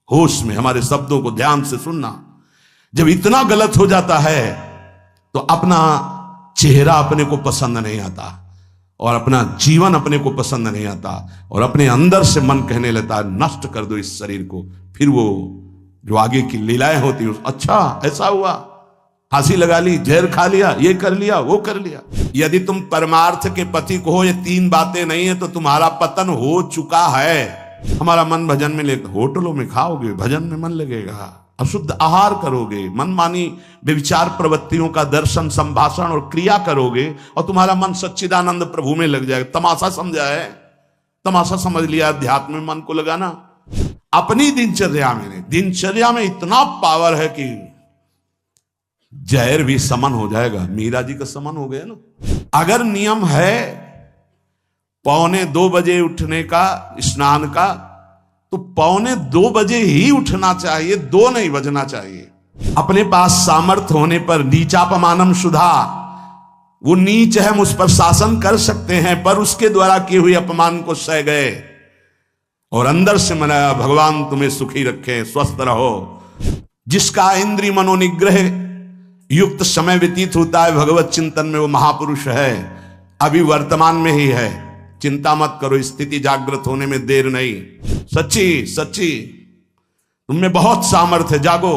होश में हमारे शब्दों को ध्यान से सुनना। जब इतना गलत हो जाता है तो अपना चेहरा अपने को पसंद नहीं आता और अपना जीवन अपने को पसंद नहीं आता और अपने अंदर से मन कहने लगता है नष्ट कर दो इस शरीर को। फिर वो जो आगे की लीलाएं होती हैं, अच्छा ऐसा हुआ, फांसी लगा ली, जहर खा लिया, ये कर लिया, वो कर लिया। यदि तुम परमार्थ के पथिक हो, ये तीन बातें नहीं है तो तुम्हारा पतन हो चुका है। हमारा मन भजन में ले, होटलों में खाओगे, भजन में मन लगेगा, अशुद्ध आहार करोगे, मनमानी व्यभिचार प्रवृत्तियों का दर्शन, संभाषण और क्रिया करोगे और तुम्हारा मन सच्चिदानंद प्रभु में लग जाएगा। तमाशा समझा है, तमाशा समझ लिया अध्यात्म में मन को लगाना। अपनी दिनचर्या में इतना पावर है कि जहर भी समन हो जाएगा। मीरा जी का समन हो गया ना। अगर नियम है 1:45 बजे उठने का, स्नान का, तो 1:45 बजे ही उठना चाहिए, 2 नहीं बजना चाहिए। अपने पास सामर्थ्य होने पर नीचापमानम सुधा, वो नीच है, हम उस पर शासन कर सकते हैं, पर उसके द्वारा किए हुए अपमान को सह गए और अंदर से मनाया भगवान तुम्हें सुखी रखे, स्वस्थ रहो। जिसका इंद्रिय मनोनिग्रह युक्त समय व्यतीत होता है भगवत चिंतन में, वो महापुरुष है। अभी वर्तमान में ही है, चिंता मत करो, स्थिति जागृत होने में देर नहीं। सच्ची तुममें बहुत सामर्थ्य है, जागो।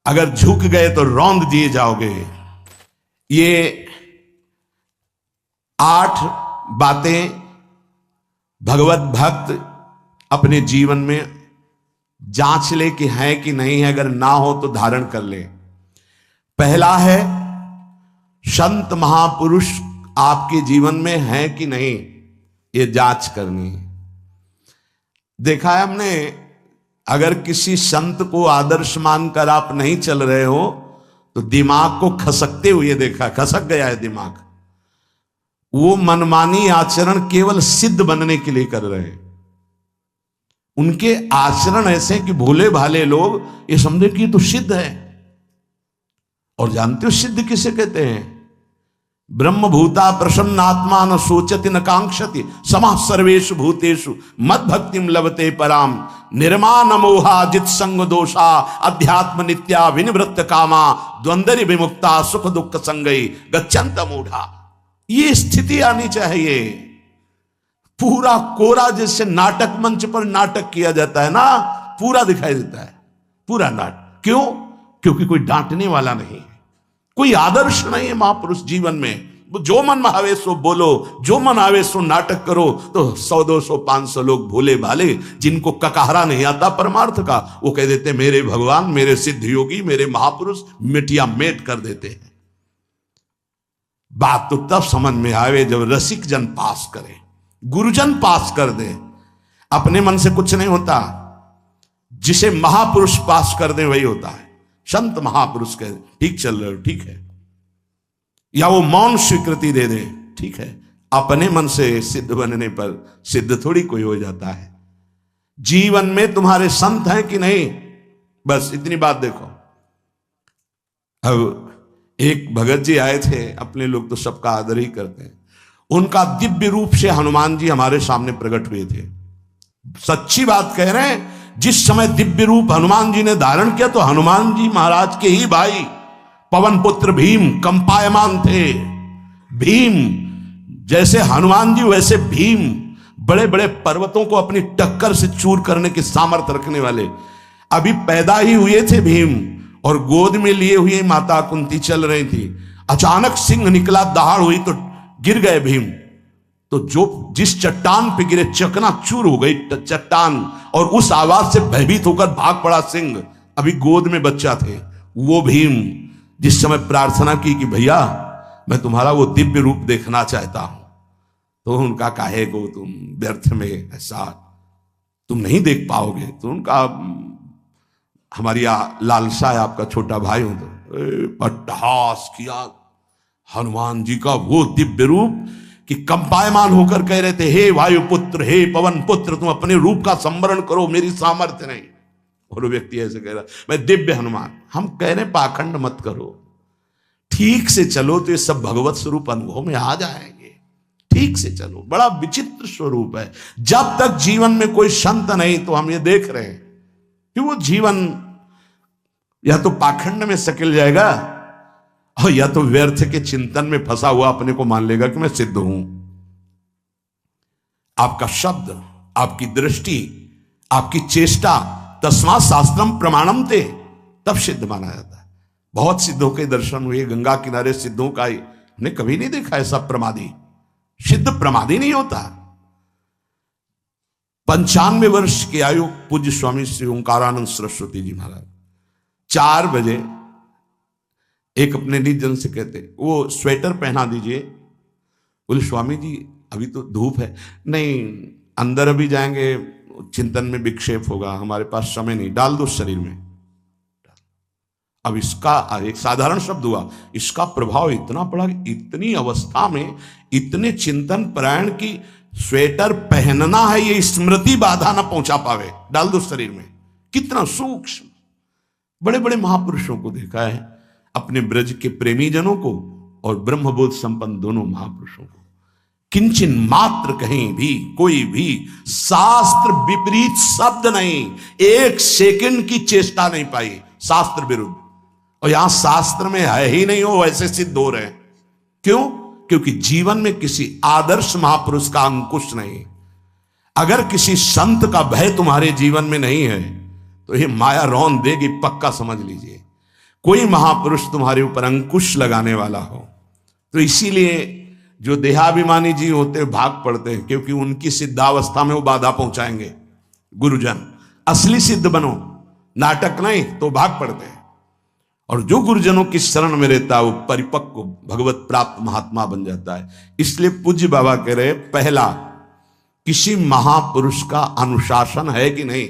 अगर झुक गए तो रौंद दिए जाओगे। ये 8 बातें भगवत भक्त अपने जीवन में जांच ले कि है कि नहीं है, अगर ना हो तो धारण कर ले। पहला है, संत महापुरुष आपके जीवन में है कि नहीं, ये जांच करनी है। देखा है हमने, अगर किसी संत को आदर्श मानकर आप नहीं चल रहे हो तो दिमाग को खसकते हुए देखा, खसक गया है दिमाग। वो मनमानी आचरण केवल सिद्ध बनने के लिए कर रहे हैं। उनके आचरण ऐसे कि भोले भाले लोग ये समझे कि ये तो सिद्ध है। और जानते हो सिद्ध किसे कहते हैं? ब्रह्म भूता प्रसन्नात्मा न सोचति न कांक्षति समः सर्वेषु भूतेषु मद भक्तिम लभते पराम निर्माण मोहा जित संग दोषा अध्यात्म नित्या विनिवृत्त कामा द्वंद्वरि विमुक्ता सुख दुख संगई गच्छन्त मूढ़ा। ये स्थिति आनी चाहिए। पूरा कोरा, जैसे नाटक मंच पर नाटक किया जाता है ना, पूरा दिखाई देता है, पूरा नाटक। क्यों? क्योंकि कोई डांटने वाला नहीं है, कोई आदर्श नहीं है महापुरुष जीवन में। जो मन में आवे सो बोलो, जो मन आवे सो नाटक करो, तो 100 200 500 लोग भोले भाले जिनको ककहरा नहीं आता परमार्थ का, वो कह देते मेरे भगवान, मेरे सिद्ध योगी, मेरे महापुरुष, मिटिया मेट कर देते हैं। बात तो तब समझ में आवे जब रसिक जन पास करे, गुरुजन पास कर दे। अपने मन से कुछ नहीं होता, जिसे महापुरुष पास कर दे वही होता है। संत महापुरुष कहे ठीक चल रहे हो, ठीक है, या वो मौन स्वीकृति दे दे, ठीक है। अपने मन से सिद्ध बनने पर सिद्ध थोड़ी कोई हो जाता है। जीवन में तुम्हारे संत हैं कि नहीं, बस इतनी बात देखो। अब एक भगत जी आए थे, अपने लोग तो सबका आदर ही करते हैं। उनका दिव्य रूप से हनुमान जी हमारे सामने प्रकट हुए थे। सच्ची बात कह रहे हैं, जिस समय दिव्य रूप हनुमान जी ने धारण किया तो हनुमान जी महाराज के ही भाई पवन पुत्र भीम कंपायमान थे। भीम जैसे हनुमान जी वैसे भीम, बड़े बड़े पर्वतों को अपनी टक्कर से चूर करने के सामर्थ्य रखने वाले। अभी पैदा ही हुए थे भीम और गोद में लिए हुए माता कुंती चल रही थी। अचानक सिंह निकला, दहाड़ हुई तो गिर गए भीम। तो जो जिस चट्टान पे गिरे चकनाचूर हो गई चट्टान, और उस आवाज से भयभीत होकर भाग पड़ा सिंह। अभी गोद में बच्चा थे। वो भीम जिस समय प्रार्थना की कि भैया मैं तुम्हारा वो दिव्य रूप देखना चाहता हूं, तो उनका काहे को तुम व्यर्थ में ऐसा तुम नहीं देख पाओगे। तो उनका हमारी लालसा है, आपका छोटा भाई हूं। तो अट्टहास किया हनुमान जी का वो दिव्य रूप कि कंपायमान होकर कह रहे थे, हे वायुपुत्र, हे पवन पुत्र, तुम अपने रूप का संवरण करो, मेरी सामर्थ्य नहीं। और वो व्यक्ति ऐसे कह रहा, मैं दिव्य हनुमान। हम कह रहे पाखंड मत करो, ठीक से चलो तो ये सब भगवत स्वरूप अनुभव में आ जाएंगे। ठीक से चलो। बड़ा विचित्र स्वरूप है। जब तक जीवन में कोई संत नहीं, तो हम ये देख रहे हैं कि वो जीवन या तो पाखंड में सकिल जाएगा और या तो व्यर्थ के चिंतन में फंसा हुआ अपने को मान लेगा कि मैं सिद्ध हूं। आपका शब्द, आपकी दृष्टि, आपकी चेष्टा, तस्मात् शास्त्रम प्रमाणम ते, तब सिद्ध माना जाता है। बहुत सिद्धों के दर्शन हुए, गंगा किनारे सिद्धों का हमने कभी नहीं देखा ऐसा प्रमादी। सिद्ध प्रमादी नहीं होता। 95 वर्ष की आयु पूज्य स्वामी श्री ओंकारानंद सरस्वती जी महाराज 4 बजे एक अपने निज जन से कहते, वो स्वेटर पहना दीजिए। बोले स्वामी जी अभी तो धूप है। नहीं, अंदर अभी जाएंगे, चिंतन में विक्षेप होगा, हमारे पास समय नहीं, डाल दो शरीर में। अब इसका एक साधारण शब्द हुआ, इसका प्रभाव इतना पड़ा कि इतनी अवस्था में इतने चिंतन परायण की स्वेटर पहनना है, ये स्मृति बाधा ना पहुंचा पावे, डाल दो शरीर में। कितना सूक्ष्म। बड़े बड़े महापुरुषों को देखा है, अपने ब्रज के प्रेमी जनों को और ब्रह्मबोध संपन्न दोनों महापुरुषों को, किंचन मात्र कहीं भी कोई भी शास्त्र विपरीत शब्द नहीं, एक सेकंड की चेष्टा नहीं पाई शास्त्र विरुद्ध। और यहां शास्त्र में है ही नहीं, हो वैसे सिद्ध हो रहे हैं। क्यों? क्योंकि जीवन में किसी आदर्श महापुरुष का अंकुश नहीं। अगर किसी संत का भय तुम्हारे जीवन में नहीं है तो ये माया रौन देगी, पक्का समझ लीजिए। कोई महापुरुष तुम्हारे ऊपर अंकुश लगाने वाला हो तो इसीलिए जो देहाभिमानी जी होते हैं भाग पड़ते हैं, क्योंकि उनकी सिद्धावस्था में वो बाधा पहुंचाएंगे। गुरुजन असली सिद्ध बनो, नाटक नहीं, तो भाग पड़ते हैं। और जो गुरुजनों की शरण में रहता है वो परिपक्व भगवत प्राप्त महात्मा बन जाता है। इसलिए पूज्य बाबा कह रहे, पहला, किसी महापुरुष का अनुशासन है कि नहीं।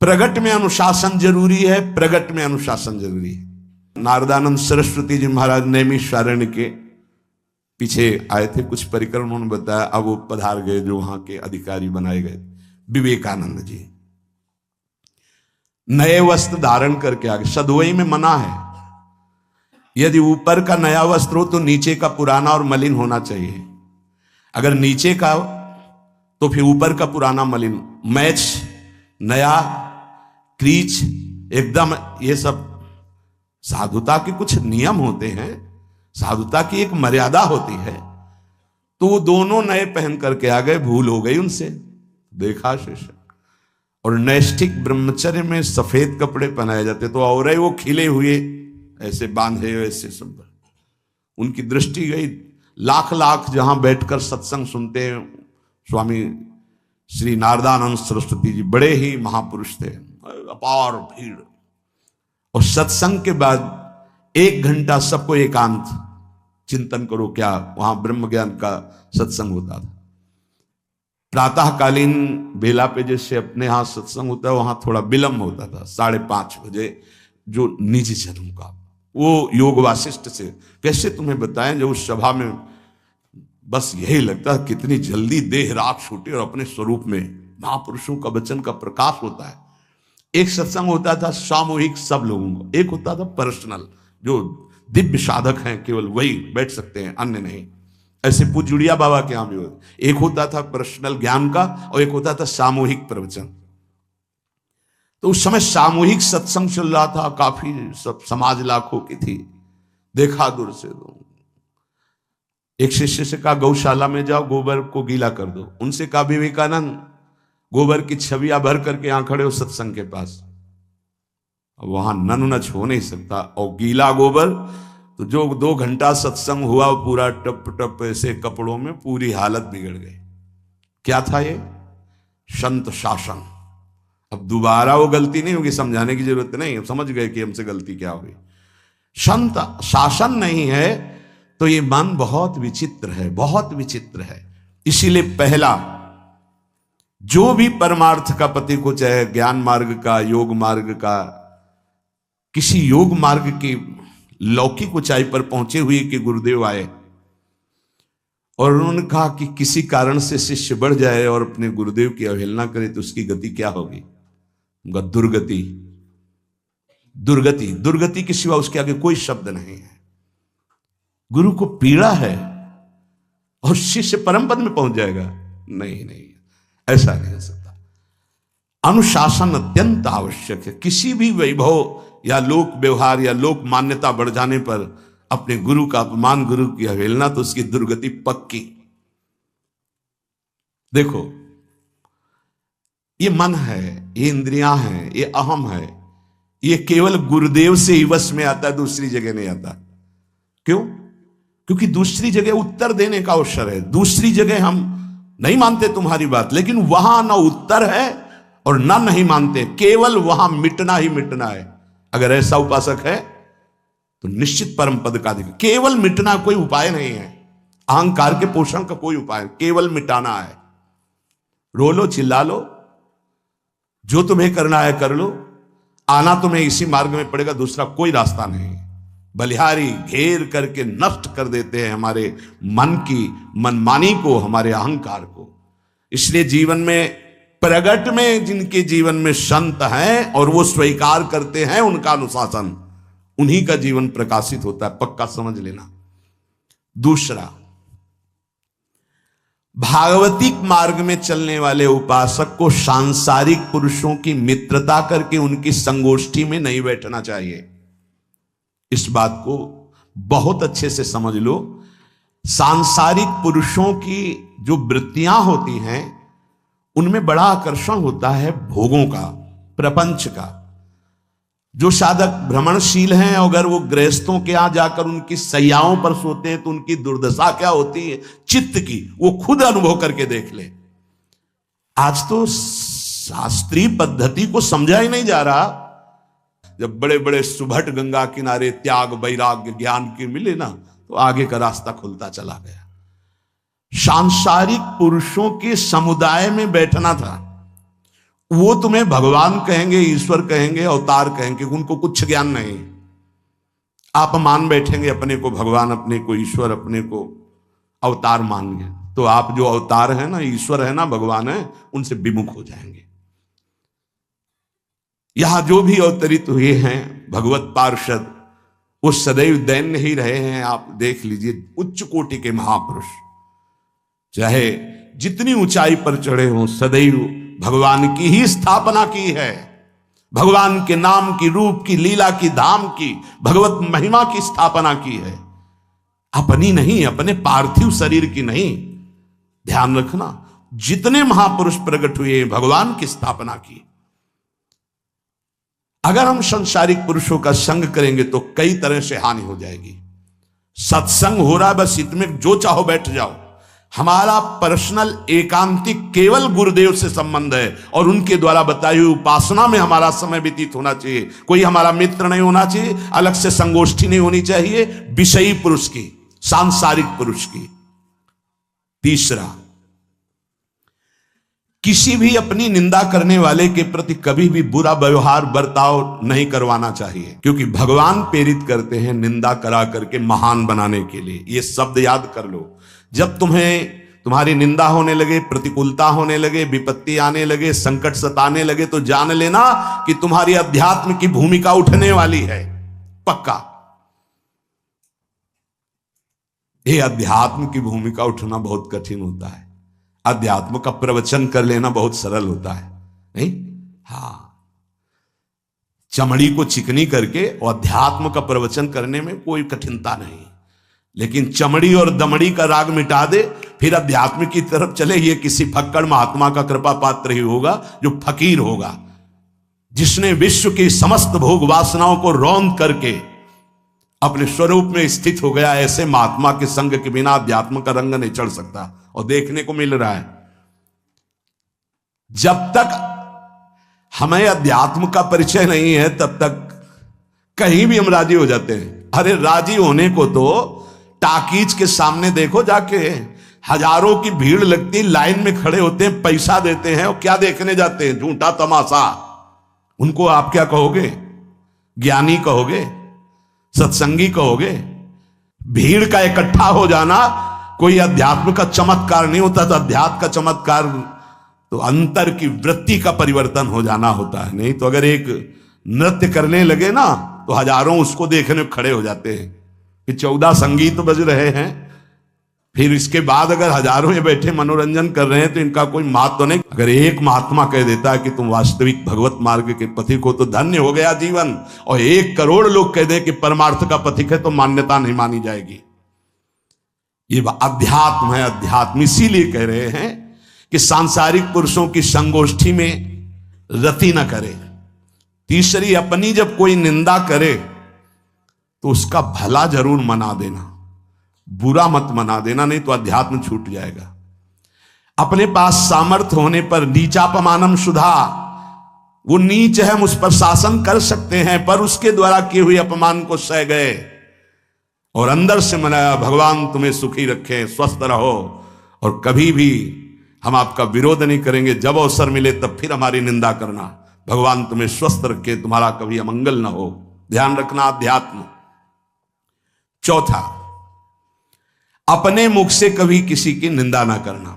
प्रगट में अनुशासन जरूरी है, प्रगट में अनुशासन जरूरी है। नारदानंद सरस्वती जी महाराज नैमिषारण्य के पीछे आए थे, कुछ परिक्रम उन्होंने बताया। अब वो पधार गए जो वहां के अधिकारी बनाए गए, विवेकानंद जी। नए वस्त्र धारण करके आ गए। सदवई में मना है, यदि ऊपर का नया वस्त्र हो तो नीचे का पुराना और मलिन होना चाहिए। अगर नीचे का तो फिर ऊपर का पुराना मलिन, मैच नया, क्रीच एकदम, ये सब साधुता के कुछ नियम होते हैं, साधुता की एक मर्यादा होती है। तो वो दोनों नए पहन करके आ गए, भूल हो गई उनसे, देखा शिष्य। और नैष्ठिक ब्रह्मचर्य में सफेद कपड़े पहनाए जाते, तो और वो खिले हुए ऐसे बांधे, ऐसे सब। उनकी दृष्टि गई, लाख लाख जहां बैठकर सत्संग सुनते हैं स्वामी श्री नारदानंद सरस्वती जी, बड़े ही महापुरुष थे, अपार भीड़। और सत्संग के बाद 1 घंटा सबको एकांत चिंतन करो, क्या वहां ब्रह्म ज्ञान का सत्संग होता था। प्रातःकालीन बेला पे जैसे अपने यहां सत्संग होता है, वहां थोड़ा विलंब होता था, 5:30 बजे। जो निजी जनों का, वो योग वासिष्ठ से कैसे तुम्हें बताएं, जो उस सभा में बस यही लगता है कितनी जल्दी देह राख छूटे और अपने स्वरूप में महापुरुषों का वचन का प्रकाश होता है। एक सत्संग होता था सामूहिक सब लोगों को, एक होता था पर्सनल, जो दिव्य साधक हैं केवल वही बैठ सकते हैं, अन्य नहीं। ऐसे पूजुड़िया बाबा के यहां भी होता, एक होता था पर्सनल ज्ञान का और एक होता था सामूहिक प्रवचन। तो उस समय सामूहिक सत्संग चल रहा था, काफी सब समाज लाखों की थी, देखा दूर से। एक शिष्य से कहा गौशाला में जाओ, गोबर को गीला कर दो। उनसे कहा विवेकानंद गोबर की छवियां भर करके यहां खड़े हो सत्संग के पास, वहां नन नच हो नहीं सकता। और गीला गोबर तो जो 2 घंटा सत्संग हुआ पूरा टप टप ऐसे कपड़ों में, पूरी हालत बिगड़ गई। क्या था ये? संत शासन। अब दोबारा वो गलती नहीं होगी, समझाने की जरूरत नहीं, हम समझ गए कि हमसे गलती क्या होगी। संत शासन नहीं है तो ये मन बहुत विचित्र है, बहुत विचित्र है। इसीलिए पहला, जो भी परमार्थ का पति को, चाहे ज्ञान मार्ग का, योग मार्ग का, किसी योग मार्ग की लौकिक ऊंचाई पर पहुंचे हुए कि गुरुदेव आए और उन्होंने कहा कि किसी कारण से शिष्य बढ़ जाए और अपने गुरुदेव की अवहेलना करे तो उसकी गति क्या होगी? दुर्गति। दुर्गति, दुर्गति के सिवा उसके आगे कोई शब्द नहीं है। गुरु को पीड़ा है और शिष्य परम पद में पहुंच जाएगा? नहीं नहीं, ऐसा नहीं हो सकता। अनुशासन अत्यंत आवश्यक है। किसी भी वैभव या लोक व्यवहार या लोक मान्यता बढ़ जाने पर अपने गुरु का अपमान, गुरु की अवहेलना, तो उसकी दुर्गति पक्की। देखो, ये मन है, ये इंद्रियां हैं, ये अहम है, ये केवल गुरुदेव से ही वश में आता है, दूसरी जगह नहीं आता। क्यों? क्योंकि दूसरी जगह उत्तर देने का अवसर है। दूसरी जगह हम नहीं मानते तुम्हारी बात, लेकिन वहां ना उत्तर है और ना नहीं मानते, केवल वहां मिटना ही मिटना है। अगर ऐसा उपासक है तो निश्चित परम पद का अधिकार। केवल मिटना कोई उपाय नहीं है, अहंकार के पोषण का कोई उपाय, केवल मिटाना है। रो लो, चिल्ला लो, जो तुम्हें करना है कर लो, आना तुम्हें इसी मार्ग में पड़ेगा, दूसरा कोई रास्ता नहीं। बलिहारी घेर करके नष्ट कर देते हैं हमारे मन की मनमानी को, हमारे अहंकार को। इसलिए जीवन में प्रगट में जिनके जीवन में संत हैं और वो स्वीकार करते हैं उनका अनुशासन, उन्हीं का जीवन प्रकाशित होता है, पक्का समझ लेना। दूसरा, भागवतिक मार्ग में चलने वाले उपासक को सांसारिक पुरुषों की मित्रता करके उनकी संगोष्ठी में नहीं बैठना चाहिए। इस बात को बहुत अच्छे से समझ लो। सांसारिक पुरुषों की जो वृत्तियां होती हैं उनमें बड़ा आकर्षण होता है भोगों का, प्रपंच का। जो साधक भ्रमणशील हैं, अगर वो गृहस्थों के यहां जाकर उनकी सैयाओं पर सोते हैं तो उनकी दुर्दशा क्या होती है चित्त की, वो खुद अनुभव करके देख ले। आज तो शास्त्रीय पद्धति को समझा ही नहीं जा रहा। जब बड़े बड़े सुभट गंगा किनारे त्याग वैराग्य ज्ञान की मिले ना, तो आगे का रास्ता खुलता चला गया। सांसारिक पुरुषों के समुदाय में बैठना था। वो तुम्हें भगवान कहेंगे, ईश्वर कहेंगे, अवतार कहेंगे, उनको कुछ ज्ञान नहीं। आप मान बैठेंगे अपने को भगवान, अपने को ईश्वर, अपने को अवतार मानेंगे, तो आप जो अवतार है ना, ईश्वर है ना, भगवान है, उनसे विमुख हो जाएंगे। यहां जो भी अवतरित हुए हैं भगवत पार्षद, वो सदैव दैन्य ही रहे हैं। आप देख लीजिए, उच्च कोटि के महापुरुष चाहे जितनी ऊंचाई पर चढ़े हों, सदैव भगवान की ही स्थापना की है। भगवान के नाम की, रूप की, लीला की, धाम की, भगवत महिमा की स्थापना की है, अपनी नहीं, अपने पार्थिव शरीर की नहीं। ध्यान रखना, जितने महापुरुष प्रकट हुए भगवान की स्थापना की। अगर हम संसारिक पुरुषों का संग करेंगे तो कई तरह से हानि हो जाएगी। सत्संग हो रहा है, बस इतने जो चाहो बैठ जाओ। हमारा पर्सनल एकांतिक केवल गुरुदेव से संबंध है और उनके द्वारा बताई हुई उपासना में हमारा समय व्यतीत होना चाहिए। कोई हमारा मित्र नहीं होना चाहिए, अलग से संगोष्ठी नहीं होनी चाहिए विषयी पुरुष की, सांसारिक पुरुष की। तीसरा, किसी भी अपनी निंदा करने वाले के प्रति कभी भी बुरा व्यवहार बर्ताव नहीं करवाना चाहिए, क्योंकि भगवान प्रेरित करते हैं निंदा करा करके महान बनाने के लिए। ये शब्द याद कर लो। जब तुम्हारी निंदा होने लगे, प्रतिकूलता होने लगे, विपत्ति आने लगे, संकट सताने लगे, तो जान लेना कि तुम्हारी अध्यात्म की भूमिका उठने वाली है, पक्का। ये अध्यात्म की भूमिका उठना बहुत कठिन होता है। अध्यात्म का प्रवचन कर लेना बहुत सरल होता है, नहीं? हाँ, चमड़ी को चिकनी करके और अध्यात्म का प्रवचन करने में कोई कठिनता नहीं, लेकिन चमड़ी और दमड़ी का राग मिटा दे, फिर अध्यात्म की तरफ चले, ये किसी फक्कड़ महात्मा का कृपा पात्र ही होगा, जो फकीर होगा, जिसने विश्व की समस्त भोग वासनाओं को रौंद करके अपने स्वरूप में स्थित हो गया। ऐसे महात्मा के संग के बिना अध्यात्म का रंग नहीं चढ़ सकता, और देखने को मिल रहा है। जब तक हमें अध्यात्म का परिचय नहीं है, तब तक कहीं भी हम राजी हो जाते हैं। अरे राजी होने को तो टाकीज के सामने देखो जाके, हजारों की भीड़ लगती, लाइन में खड़े होते हैं, पैसा देते हैं, और क्या देखने जाते हैं? झूठा तमाशा। उनको आप क्या कहोगे? ज्ञानी कहोगे? सत्संगी कहोगे? भीड़ का इकट्ठा हो जाना कोई अध्यात्म का चमत्कार नहीं होता। तो अध्यात्म का चमत्कार तो अंतर की वृत्ति का परिवर्तन हो जाना होता है। नहीं तो अगर एक नृत्य करने लगे ना, तो हजारों उसको देखने खड़े हो जाते हैं कि 14 संगीत बज रहे हैं, फिर इसके बाद अगर हजारों ये बैठे मनोरंजन कर रहे हैं तो इनका कोई महत्व तो नहीं। अगर एक महात्मा कह देता है कि तुम वास्तविक भगवत मार्ग के पथिक हो तो धन्य हो गया जीवन, और 1 करोड़ लोग कह दे कि परमार्थ का पथिक है तो मान्यता नहीं मानी जाएगी। ये अध्यात्म है, अध्यात्म। इसीलिए कह रहे हैं कि सांसारिक पुरुषों की संगोष्ठी में रति न करे। तीसरी, अपनी जब कोई निंदा करे तो उसका भला जरूर मना देना, बुरा मत मना देना, नहीं तो अध्यात्म छूट जाएगा। अपने पास सामर्थ्य होने पर नीचापमानम सुधा, वो नीच है, हम उस पर शासन कर सकते हैं, पर उसके द्वारा किए हुए अपमान को सह गए और अंदर से मनाया भगवान तुम्हें सुखी रखे, स्वस्थ रहो, और कभी भी हम आपका विरोध नहीं करेंगे। जब अवसर मिले तब फिर हमारी निंदा करना, भगवान तुम्हें स्वस्थ रखे, तुम्हारा कभी अमंगल ना हो। ध्यान रखना, अध्यात्म। चौथा, अपने मुख से कभी किसी की निंदा ना करना।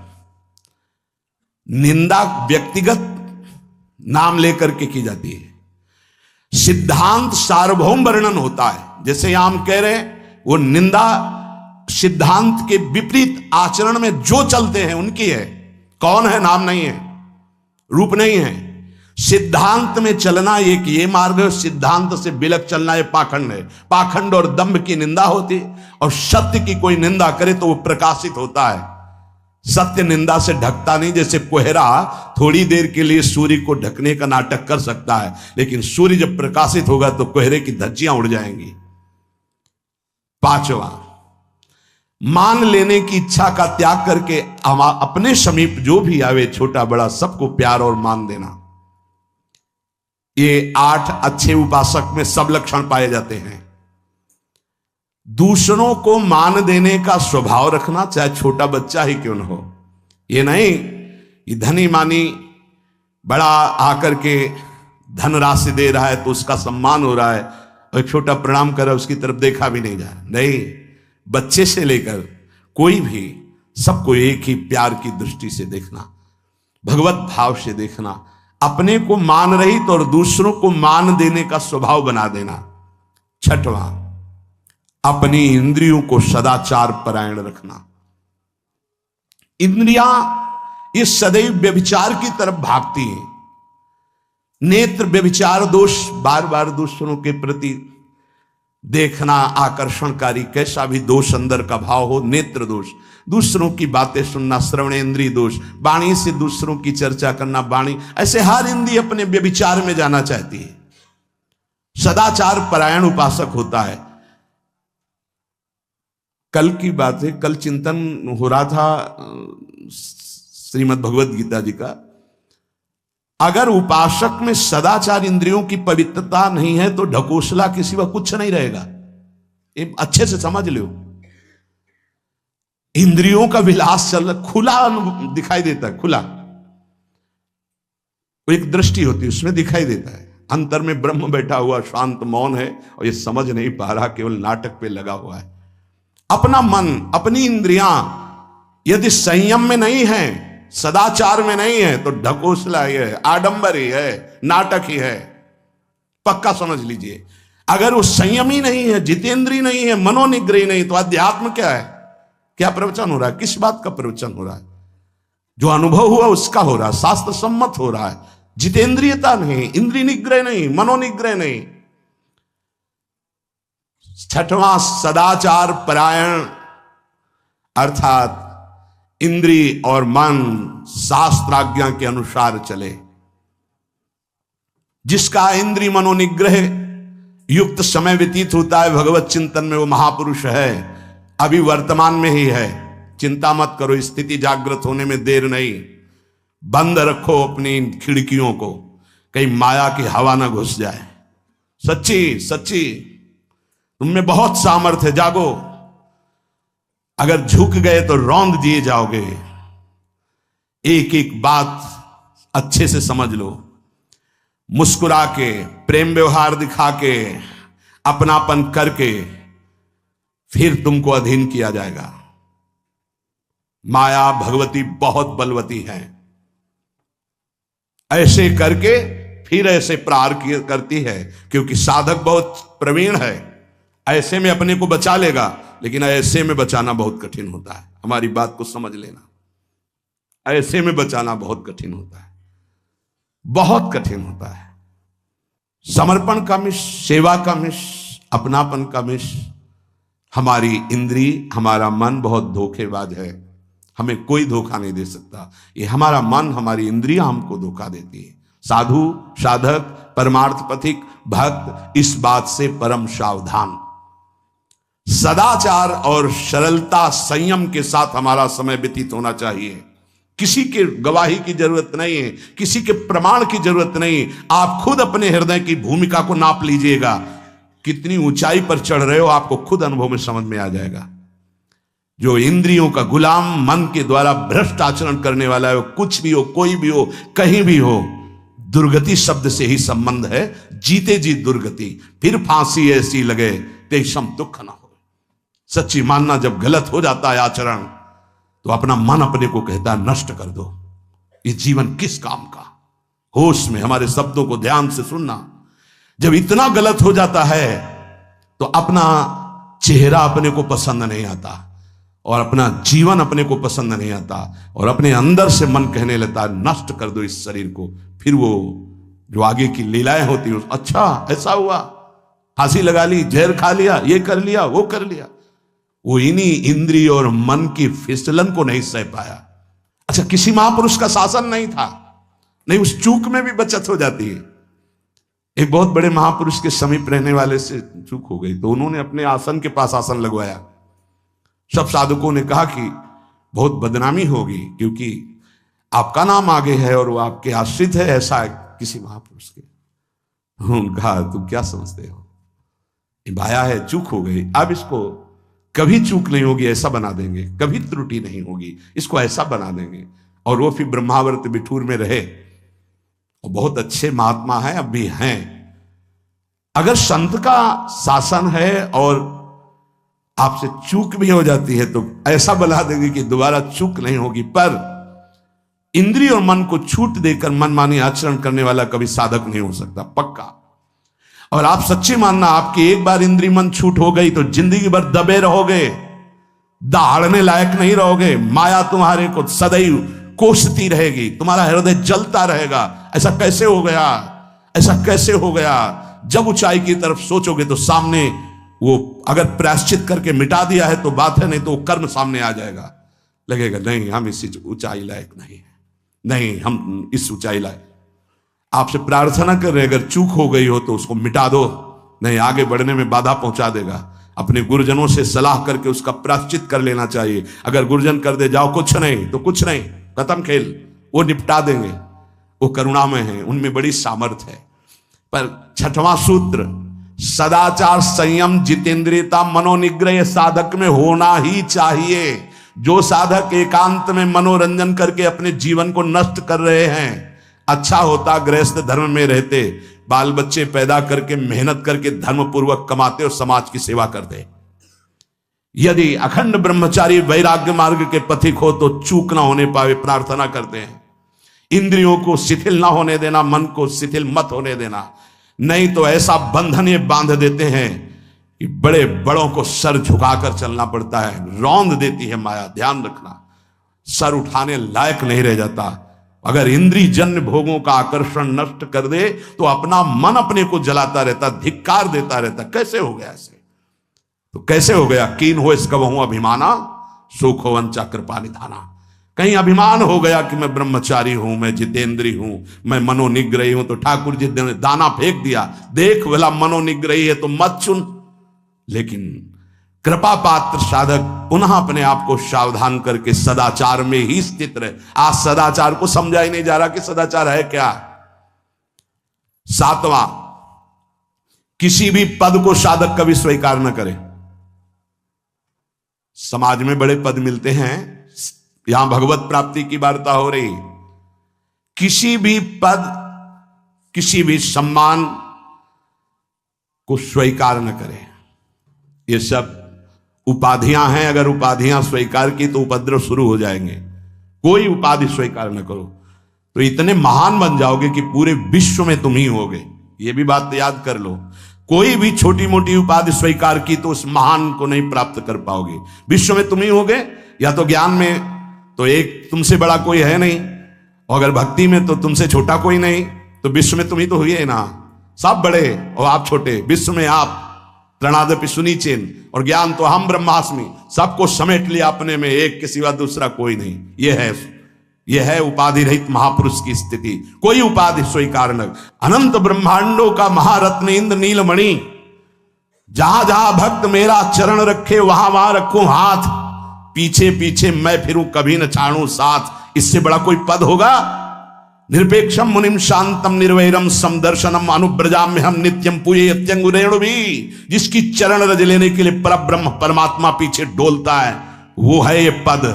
निंदा व्यक्तिगत नाम लेकर के की जाती है, सिद्धांत सार्वभौम वर्णन होता है। जैसे यहां हम कह रहे हैं, वो निंदा सिद्धांत के विपरीत आचरण में जो चलते हैं उनकी है। कौन है? नाम नहीं है, रूप नहीं है। सिद्धांत में चलना एक ये मार्ग है, सिद्धांत से बिलक चलना ये पाखंड है। पाखंड और दंभ की निंदा होती, और सत्य की कोई निंदा करे तो वो प्रकाशित होता है। सत्य निंदा से ढकता नहीं। जैसे कोहरा थोड़ी देर के लिए सूर्य को ढकने का नाटक कर सकता है, लेकिन सूर्य जब प्रकाशित होगा तो कोहरे की धज्जियां उड़ जाएंगी। पांचवा, मान लेने की इच्छा का त्याग करके अपने समीप जो भी आवे, छोटा बड़ा सबको प्यार और मान देना। ये 8 अच्छे उपासक में सब लक्षण पाए जाते हैं। दूसरों को मान देने का स्वभाव रखना, चाहे छोटा बच्चा ही क्यों न हो। ये नहीं कि धनी मानी बड़ा आकर के धन राशि दे रहा है तो उसका सम्मान हो रहा है, और एक छोटा प्रणाम कर रहा है उसकी तरफ देखा भी नहीं जा रहा। नहीं, बच्चे से लेकर कोई भी सबको एक ही प्यार की दृष्टि से देखना, भगवत भाव से देखना। अपने को मान रहित और दूसरों को मान देने का स्वभाव बना देना। छठवां, अपनी इंद्रियों को सदाचार परायण रखना। इंद्रियां ये सदैव व्यभिचार की तरफ भागती हैं। नेत्र व्यभिचार दोष, बार बार दूसरों के प्रति देखना आकर्षणकारी, कैसा भी दोष अंदर का भाव हो, नेत्र दोष। दूसरों की बातें सुनना, श्रवणेंद्रिय दोष। वाणी से दूसरों की चर्चा करना, वाणी। ऐसे हर इंद्रिय अपने व्यभिचार में जाना चाहती है। सदाचार परायण उपासक होता है। कल की बात है, कल चिंतन हो रहा था श्रीमद् भगवद गीता जी का। अगर उपासक में सदाचार, इंद्रियों की पवित्रता नहीं है तो ढकोसला के सिवा कुछ नहीं रहेगा। ये अच्छे से समझ लो। इंद्रियों का विलास चल रहा, खुला दिखाई देता है, खुला। एक दृष्टि होती है, उसमें दिखाई देता है। अंतर में ब्रह्म बैठा हुआ शांत मौन है, और ये समझ नहीं पा रहा, केवल नाटक पे लगा हुआ है। अपना मन, अपनी इंद्रियां यदि संयम में नहीं है, सदाचार में नहीं है, तो ढकोसला ही है, आडंबर ही है, नाटक ही है। पक्का समझ लीजिए। अगर वो संयमी नहीं है, जितेंद्रीय नहीं है, मनोनिग्रही नहीं, तो अध्यात्म क्या है? क्या प्रवचन हो रहा है? किस बात का प्रवचन हो रहा है? जो अनुभव हुआ उसका हो रहा है, शास्त्र सम्मत हो रहा है। जितेंद्रियता नहीं, इंद्रिय निग्रह नहीं, मनोनिग्रह नहीं। छठवां, सदाचार परायण, अर्थात इंद्रिय और मन शास्त्राज्ञा के अनुसार चले। जिसका इंद्रिय मनोनिग्रह युक्त समय व्यतीत होता है भगवत चिंतन में, वो महापुरुष है। अभी वर्तमान में ही है, चिंता मत करो, स्थिति जागृत होने में देर नहीं। बंद रखो अपनी खिड़कियों को, कहीं माया की हवा ना घुस जाए। सच्ची सच्ची तुममें बहुत सामर्थ्य है, जागो। अगर झुक गए तो रौंद दिए जाओगे। एक एक बात अच्छे से समझ लो। मुस्कुरा के, प्रेम व्यवहार दिखा के, अपनापन करके फिर तुमको अधीन किया जाएगा। माया भगवती बहुत बलवती है। ऐसे करके फिर ऐसे प्रहार करती है, क्योंकि साधक बहुत प्रवीण है। ऐसे में अपने को बचा लेगा, लेकिन ऐसे में बचाना बहुत कठिन होता है। हमारी बात को समझ लेना। ऐसे में बचाना बहुत कठिन होता है, बहुत कठिन होता है। समर्पण का मिश, सेवा का मिश, अपनापन का मिश। हमारी इंद्री, हमारा मन बहुत धोखेबाज है, हमें कोई धोखा नहीं दे सकता। ये हमारा मन, हमारी इंद्रियां हमको धोखा देती है। साधु, साधक, परमार्थ पथिक, भक्त इस बात से परम सावधान। सदाचार और सरलता, संयम के साथ हमारा समय व्यतीत होना चाहिए। किसी के गवाही की जरूरत नहीं है, किसी के प्रमाण की जरूरत नहीं। आप खुद अपने हृदय की भूमिका को नाप लीजिएगा, कितनी ऊंचाई पर चढ़ रहे हो आपको खुद अनुभव में समझ में आ जाएगा। जो इंद्रियों का गुलाम, मन के द्वारा भ्रष्ट आचरण करने वाला है, कुछ भी हो, कोई भी हो, कहीं भी हो, दुर्गति शब्द से ही संबंध है। जीते जी दुर्गति, फिर फांसी ऐसी लगे तेषम दुख न हो। सच्ची मानना, जब गलत हो जाता है आचरण, तो अपना मन अपने को कहता है नष्ट कर दो, ये जीवन किस काम का। होश में हमारे शब्दों को ध्यान से सुनना। जब इतना गलत हो जाता है तो अपना चेहरा अपने को पसंद नहीं आता, और अपना जीवन अपने को पसंद नहीं आता, और अपने अंदर से मन कहने लगता है नष्ट कर दो इस शरीर को। फिर वो जो आगे की लीलाएं होती है, अच्छा ऐसा हुआ, फांसी लगा ली, जहर खा लिया, ये कर लिया, वो कर लिया। वो इन्हीं इंद्रिय और मन की फिसलन को नहीं सह पाया। अच्छा, किसी महापुरुष का शासन नहीं था, नहीं, उस चूक में भी बचत हो जाती है। एक बहुत बड़े महापुरुष के समीप रहने वाले से चूक हो गई, तो उन्होंने अपने आसन के पास आसन लगवाया। सब साधुकों ने कहा कि बहुत बदनामी होगी, क्योंकि आपका नाम आगे है और वो आपके आश्रित है, ऐसा है किसी महापुरुष के। उन्होंने कहा तुम क्या समझते हो, ये भाया है, चूक हो गई, अब इसको कभी चूक नहीं होगी ऐसा बना देंगे, कभी त्रुटि नहीं होगी, इसको ऐसा बना देंगे। और वो फिर ब्रह्मावर्त बिठूर में रहे, और बहुत अच्छे महात्मा हैं, अब भी हैं। अगर संत का शासन है और आपसे चूक भी हो जाती है तो ऐसा बना देंगे कि दोबारा चूक नहीं होगी। पर इंद्रिय और मन को छूट देकर मनमानी आचरण करने वाला कभी साधक नहीं हो सकता, पक्का। और आप सच्ची मानना, आपकी एक बार इंद्रिय मन छूट हो गई तो जिंदगी भर दबे रहोगे, दहाड़ने लायक नहीं रहोगे। माया तुम्हारे को सदैव कोसती रहेगी, तुम्हारा हृदय जलता रहेगा। ऐसा कैसे हो गया, ऐसा कैसे हो गया। जब ऊंचाई की तरफ सोचोगे तो सामने वो अगर प्रायश्चित करके मिटा दिया है तो बात है, नहीं तो वो कर्म सामने आ जाएगा। लगेगा नहीं, हम इस ऊंचाई लायक नहीं है, नहीं हम इस ऊंचाई लायक। आपसे प्रार्थना कर रहे, अगर चूक हो गई हो तो उसको मिटा दो, नहीं आगे बढ़ने में बाधा पहुंचा देगा। अपने गुरुजनों से सलाह करके उसका प्रायश्चित कर लेना चाहिए। अगर गुरुजन कर दे जाओ कुछ नहीं तो कुछ नहीं, खत्म खेल, वो निपटा देंगे, वो करुणामय है, उनमें बड़ी सामर्थ्य है। पर छठवां सूत्र, सदाचार, संयम, जितेंद्रियता, मनोनिग्रह साधक में होना ही चाहिए। जो साधक एकांत में मनोरंजन करके अपने जीवन को नष्ट कर रहे हैं, अच्छा होता गृहस्थ धर्म में रहते, बाल बच्चे पैदा करके मेहनत करके धर्म पूर्वक कमाते और समाज की सेवा करते। यदि अखंड ब्रह्मचारी वैराग्य मार्ग के पथिक हो तो चूक ना होने पावे, प्रार्थना करते हैं। इंद्रियों को शिथिल ना होने देना, मन को शिथिल मत होने देना, नहीं तो ऐसा बंधन ये बांध देते हैं कि बड़े बड़ों को सर झुकाकर चलना पड़ता है, रौंद देती है माया। ध्यान रखना, सर उठाने लायक नहीं रह जाता। अगर इंद्रिय जन्य भोगों का आकर्षण नष्ट कर दे तो अपना मन अपने को जलाता रहता, धिक्कार देता रहता। कैसे हो गया ऐसे, तो कैसे हो गया। कीन हो इसका वहू अभिमाना, सुख हो वंचा कृपा निधाना। कहीं अभिमान हो गया कि मैं ब्रह्मचारी हूं, मैं जितेंद्री हूं, मैं मनोनिग्रही हूं, तो ठाकुर जी ने दाना फेंक दिया, देख भला मनोनिग्रही है तो मत चुन। लेकिन कृपा पात्र साधक पुनः अपने आप को सावधान करके सदाचार में ही स्थित रहे। आज सदाचार को समझा ही नहीं जा रहा कि सदाचार है क्या। सातवां, किसी भी पद को साधक कभी स्वीकार न करे। समाज में बड़े पद मिलते हैं, यहां भगवत प्राप्ति की वार्ता हो रही। किसी भी पद, किसी भी सम्मान को स्वीकार न करें। ये सब उपाधियां हैं, अगर उपाधियां स्वीकार की तो उपद्रव शुरू हो जाएंगे। कोई उपाधि स्वीकार न करो तो इतने महान बन जाओगे कि पूरे विश्व में तुम ही होगे। ये भी बात याद कर लो, कोई भी छोटी मोटी उपाधि स्वीकार की तो उस महान को नहीं प्राप्त कर पाओगे, विश्व में तुम ही होगे। या तो ज्ञान में तो एक तुमसे बड़ा कोई है नहीं, और अगर भक्ति में तो तुमसे छोटा कोई नहीं, तो विश्व में तुम ही तो हुई है ना, सब बड़े और आप छोटे, विश्व में आप त्रणादपि सुनीचेन, और ज्ञान तो हम ब्रह्मास्मि, सबको समेट लिया अपने में, एक के सिवा दूसरा कोई नहीं। यह है उपाधि रहित महापुरुष की स्थिति, कोई उपाधि स्वीकार न। अनंत ब्रह्मांडों का महारत्न इंद्र नीलमणि, जहां जहां भक्त मेरा चरण रखे वहां वहां रखूं हाथ, पीछे पीछे मैं फिरूं कभी न छाड़ूं साथ। इससे बड़ा कोई पद होगा? निरपेक्षम मुनिम शांतम निर्वैरम समदर्शनम अनुब्रजाम्य हम नित्यम पूये यत्यंगुरेणु भी। जिसकी चरण रज लेने के लिए परब्रह्म परमात्मा पीछे डोलता है, वो है ये पद।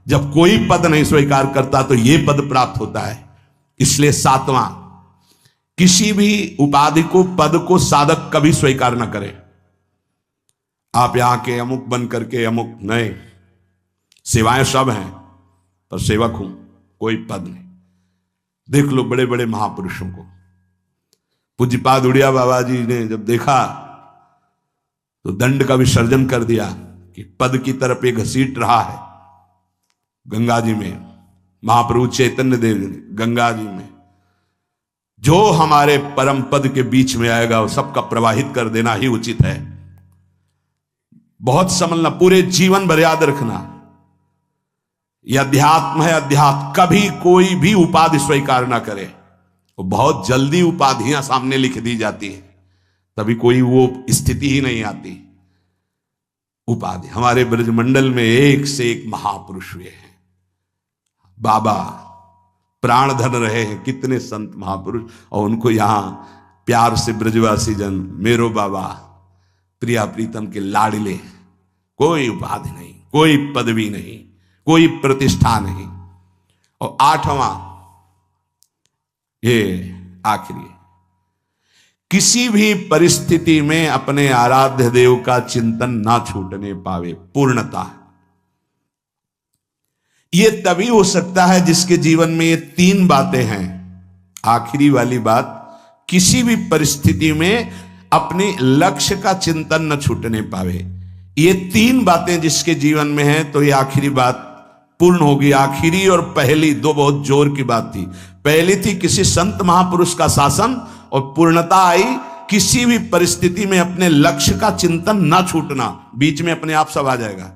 जब कोई पद नहीं स्वीकार करता तो ये पद प्राप्त होता है। इसलिए सातवां, किसी भी उपाधि को, पद को साधक कभी स्वीकार ना करे। आप यहां के अमुक बन करके अमुक नहीं, सेवाएं सब हैं पर सेवक हूं, कोई पद नहीं। देख लो बड़े बड़े महापुरुषों को, पूज्यपाद उड़िया बाबा जी ने जब देखा तो दंड का विसर्जन कर दिया कि पद की तरफ एक घसीट रहा है। गंगा जी में महाप्रभु चैतन्य देव जी ने गंगा जी में जो हमारे परम पद के बीच में आएगा वो सबका प्रवाहित कर देना ही उचित है। बहुत समझना, पूरे जीवन भर याद रखना, यह अध्यात्म है। अध्यात्म कभी कोई भी उपाधि स्वीकार ना करे, वो बहुत जल्दी उपाधियां सामने लिख दी जाती है, तभी कोई वो स्थिति ही नहीं आती। उपाधि हमारे ब्रजमंडल में एक से एक महापुरुष हुए हैं। बाबा प्राण धन रहे हैं, कितने संत महापुरुष, और उनको यहां प्यार से ब्रजवासी जन मेरो बाबा प्रिया प्रीतम के लाडले। कोई उपाधि नहीं, कोई पदवी नहीं, कोई प्रतिष्ठा नहीं। और आठवां, ये आखिरी, किसी भी परिस्थिति में अपने आराध्य देव का चिंतन ना छूटने पावे, पूर्णता। ये तभी हो सकता है जिसके जीवन में ये तीन बातें हैं। आखिरी वाली बात, किसी भी परिस्थिति में अपने लक्ष्य का चिंतन न छूटने पावे, ये तीन बातें जिसके जीवन में हैं तो ये आखिरी बात पूर्ण होगी। आखिरी और पहली दो बहुत जोर की बात थी। पहली थी किसी संत महापुरुष का शासन, और पूर्णता आई किसी भी परिस्थिति में अपने लक्ष्य का चिंतन ना छूटना। बीच में अपने आप सब आ जाएगा।